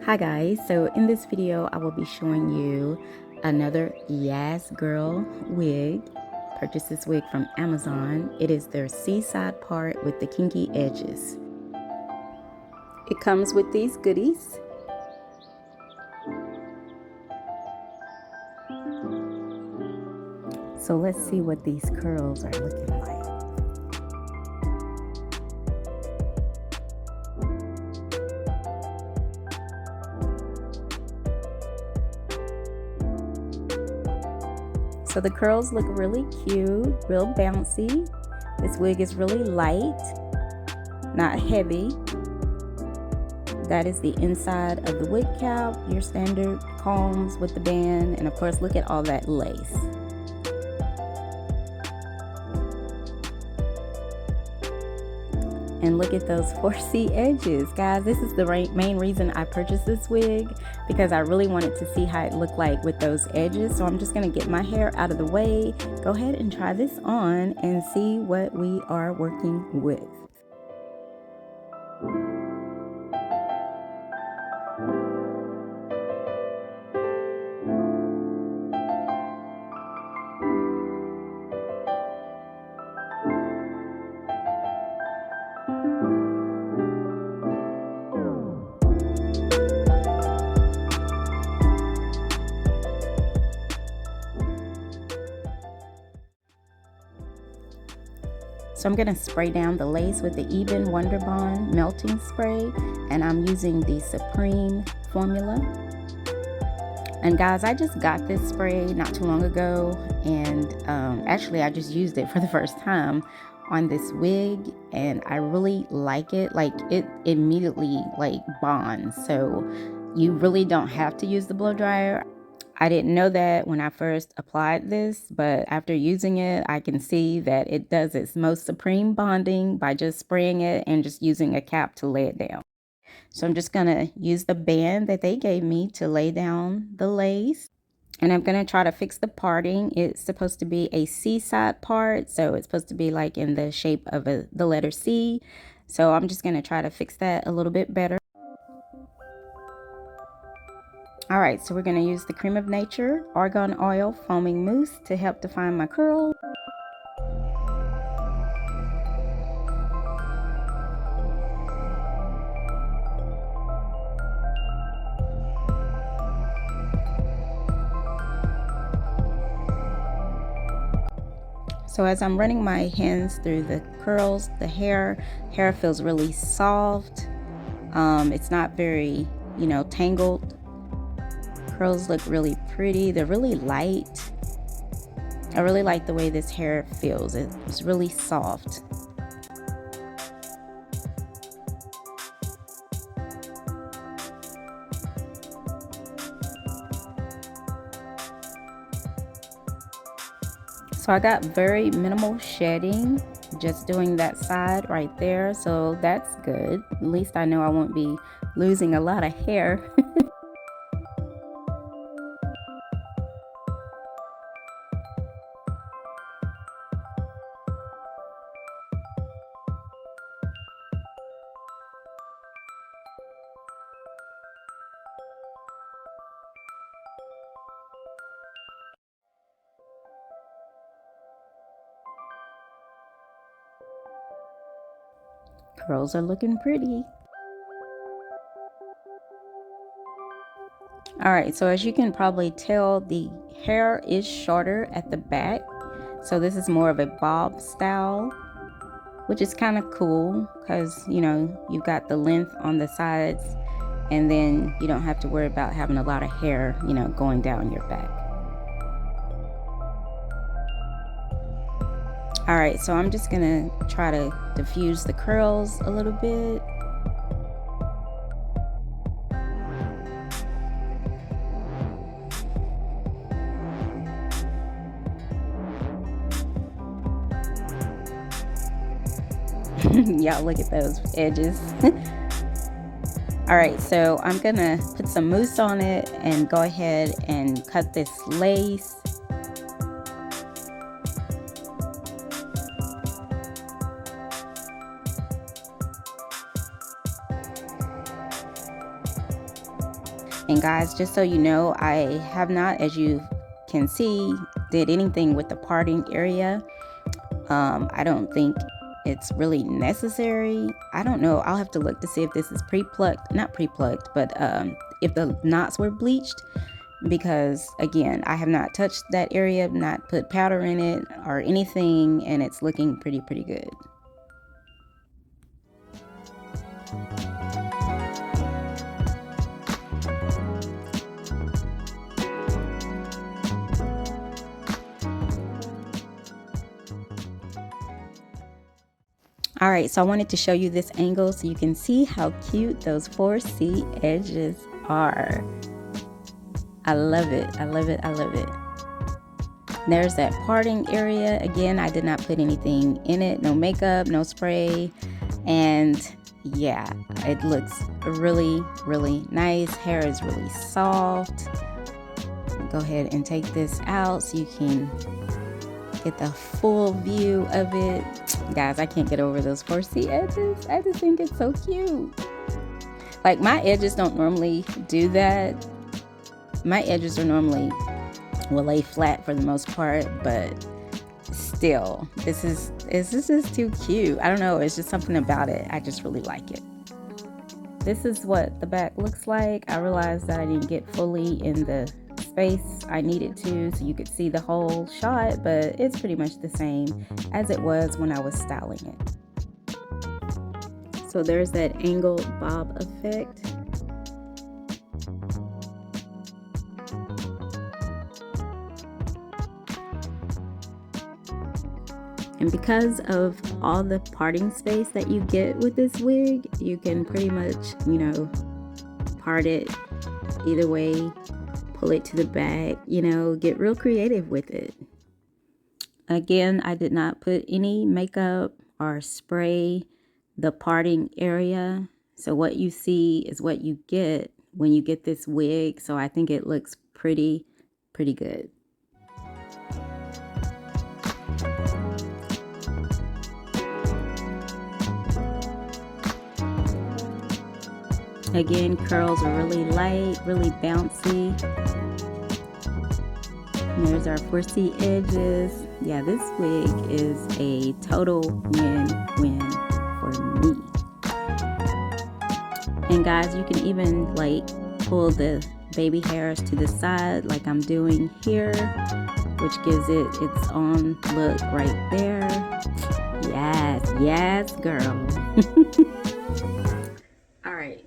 Hi guys, so in this video I will be showing you another Yasgrl wig. Purchased this wig from Amazon. It is their seaside part with the kinky edges. It comes with these goodies. So let's see what these curls are looking like. So the curls look really cute, real bouncy. This wig is really light, not heavy. That is the inside of the wig cap, your standard combs with the band, and of course look at all that lace. And look at those 4C edges. Guys, this is the main reason I purchased this wig, because I really wanted to see how it looked like with those edges. So I'm just gonna get my hair out of the way, go ahead and try this on and see what we are working with. So I'm going to spray down the lace with the Even Wonder Bond melting spray, and I'm using the Supreme formula. And guys, I just got this spray not too long ago, and actually I just used it for the first time on this wig, and I really like it. Like, it immediately like bonds, so you really don't have to use the blow dryer. I didn't know that when I first applied this, but after using it, I can see that it does its most supreme bonding by just spraying it and just using a cap to lay it down. So I'm just gonna use the band that they gave me to lay down the lace. And I'm gonna try to fix the parting. It's supposed to be a C-side part, so it's supposed to be like in the shape of the letter C. So I'm just gonna try to fix that a little bit better. Alright, so we're going to use the Cream of Nature Argan Oil Foaming Mousse to help define my curl. So as I'm running my hands through the curls, the hair feels really soft. It's not very, tangled. Curls look really pretty. They're really light. I really like the way this hair feels. It's really soft. So I got very minimal shedding, just doing that side right there. So that's good. At least I know I won't be losing a lot of hair. Curls are looking pretty. Alright, so as you can probably tell, the hair is shorter at the back. So this is more of a bob style, which is kind of cool because, you've got the length on the sides, and then you don't have to worry about having a lot of hair, going down your back. Alright, so I'm just gonna try to diffuse the curls a little bit. Y'all look at those edges. Alright, so I'm gonna put some mousse on it and go ahead and cut this lace. And guys, just so you know, I have not, as you can see, did anything with the parting area. I don't think it's really necessary. I don't know. I'll have to look to see if this is pre-plucked, not pre-plucked, but if the knots were bleached, because again, I have not touched that area, not put powder in it or anything, and it's looking pretty good. All right, so I wanted to show you this angle so you can see how cute those 4C edges are. I love it. I love it. I love it. There's that parting area. Again, I did not put anything in it. No makeup, no spray. And yeah, it looks really nice. Hair is really soft. Go ahead and take this out so you can get the full view of it. Guys, I can't get over those 4C edges. I just think it's so cute. Like, my edges don't normally do that. My edges are normally will lay flat for the most part, but still, this is just too cute. I don't know, it's just something about it. I just really like it. This is what the back looks like. I realized that I didn't get fully in the space I needed to so you could see the whole shot, but it's pretty much the same as it was when I was styling it. So there's that angled bob effect. And because of all the parting space that you get with this wig, you can pretty much, you know, part it either way, pull it to the back, you know, get real creative with it. Again, I did not put any makeup or spray the parting area. So what you see is what you get when you get this wig. So I think it looks pretty good. Again, curls are really light, really bouncy. And there's our 4C edges. Yeah, this wig is a total win-win for me. And guys, you can even like pull the baby hairs to the side like I'm doing here, which gives it its own look right there. Yes, girl.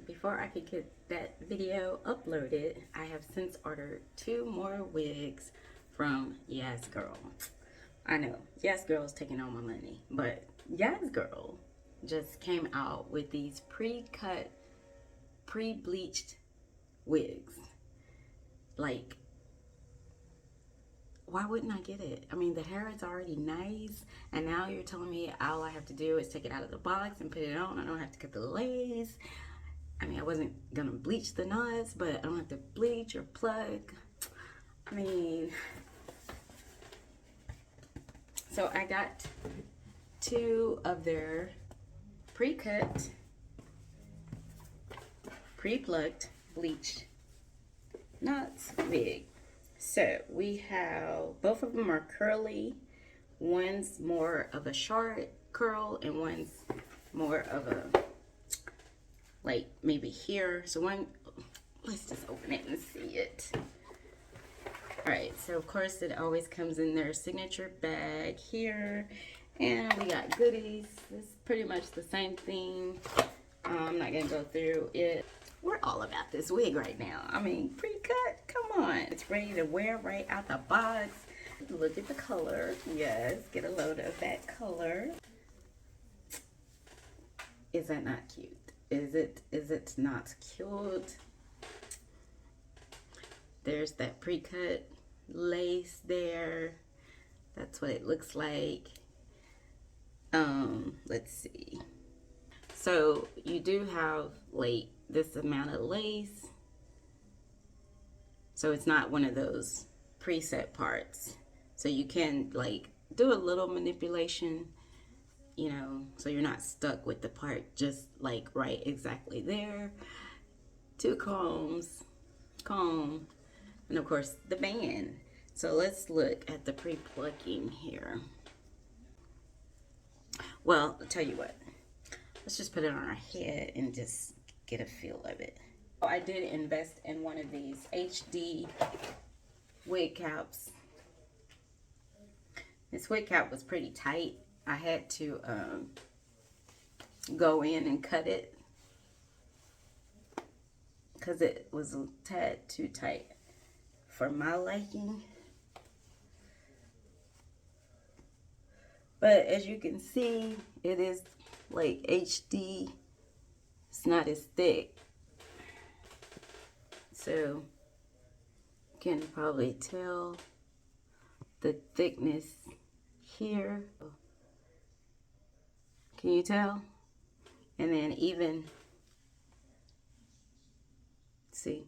Before I could get that video uploaded, I have since ordered 2 more wigs from Yasgrl. I know, Yasgrl is taking all my money, but Yasgrl just came out with these pre-cut, pre-bleached wigs. Like, why wouldn't I get it? I mean, the hair is already nice, and now you're telling me all I have to do is take it out of the box and put it on. I don't have to cut the lace. I mean, I wasn't gonna bleach the knots, but I don't have to bleach or plug. I mean, so I got 2 of their pre-cut, pre-plucked, bleached knots wig. So we have, both of them are curly. One's more of a short curl and one's more of a, like maybe here. So one, let's just open it and see it. All right, so of course it always comes in their signature bag here, and we got goodies. It's pretty much the same thing. I'm not gonna go through it. We're all about this wig right now. I mean, pre-cut, come on. It's ready to wear right out the box. Look at the color. Yes, get a load of that color. Is that not cute? Is it not cute? There's that pre-cut lace there. That's what it looks like. Let's see. So you do have like this amount of lace. So it's not one of those preset parts. So you can like do a little manipulation, you know, so you're not stuck with the part just like right exactly there. 2 combs. comb, and of course the band. So let's look at the pre-plucking here. Well, I'll tell you what. Let's just put it on our head and just get a feel of it. I did invest in one of these HD wig caps. This wig cap was pretty tight. I had to go in and cut it because it was a tad too tight for my liking. But as you can see, it is like HD. It's not as thick. So you can probably tell the thickness here. Can you tell? And then even, see.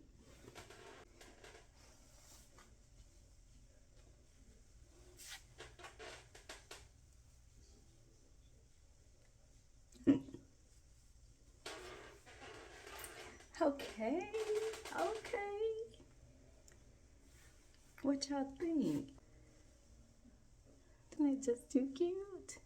Okay, okay. What y'all think? Isn't it just too cute?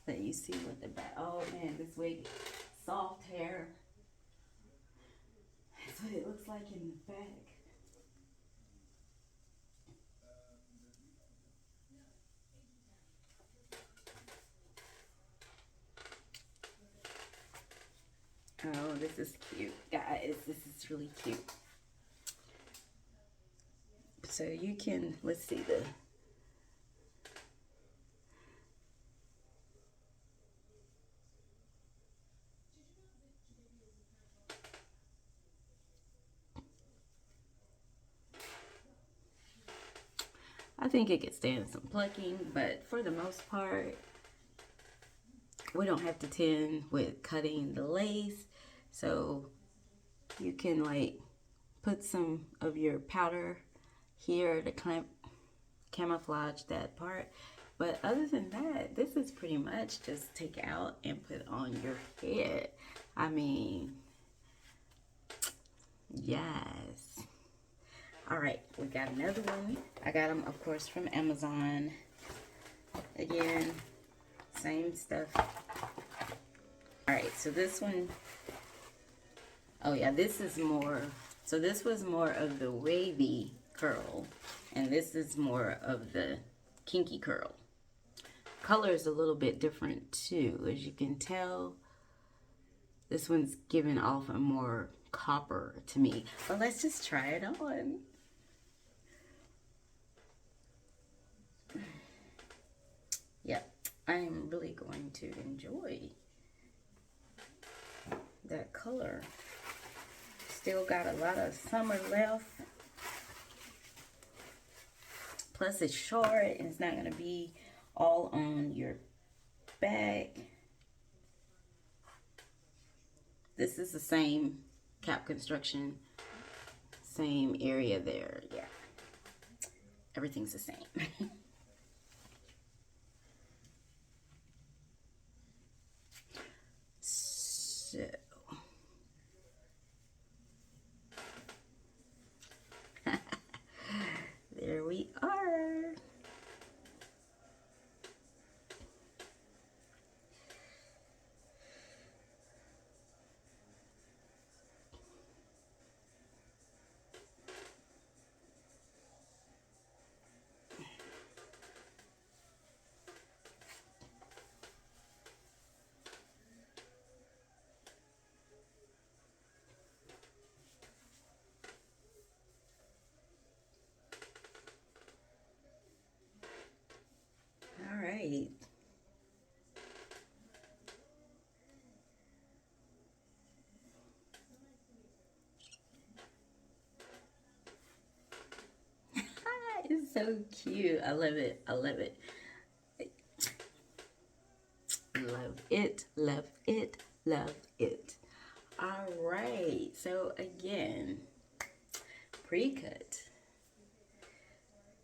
Let you see what the back. Oh man, this wig, soft hair. That's what it looks like in the back. Oh, this is cute, guys. This is really cute. So you can, let's see the. I think it could stand some plucking, but for the most part, we don't have to tend with cutting the lace. So you can like put some of your powder here to kind of camouflage that part. But other than that, this is pretty much just take out and put on your head. I mean, yes. All right, we got another one. I got them, of course, from Amazon. Again, same stuff. All right, so this one, oh yeah, this is more, so this was more of the wavy curl, and this is more of the kinky curl. Color is a little bit different too, as you can tell. This one's giving off a more copper to me. But let's just try it on. Yep, I am really going to enjoy that color. Still got a lot of summer left. Plus it's short and it's not going to be all on your back. This is the same cap construction, same area there. Yeah, everything's the same. So there we are. All right. It's so cute. I love it. I love it. Love it. Love it. Love it. All right. So again, pre-cut,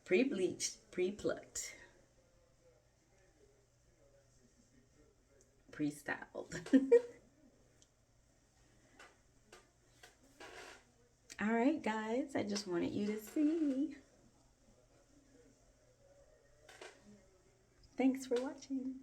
pre-bleached, pre-plucked, pre-styled. All right, guys, I just wanted you to see. Thanks for watching.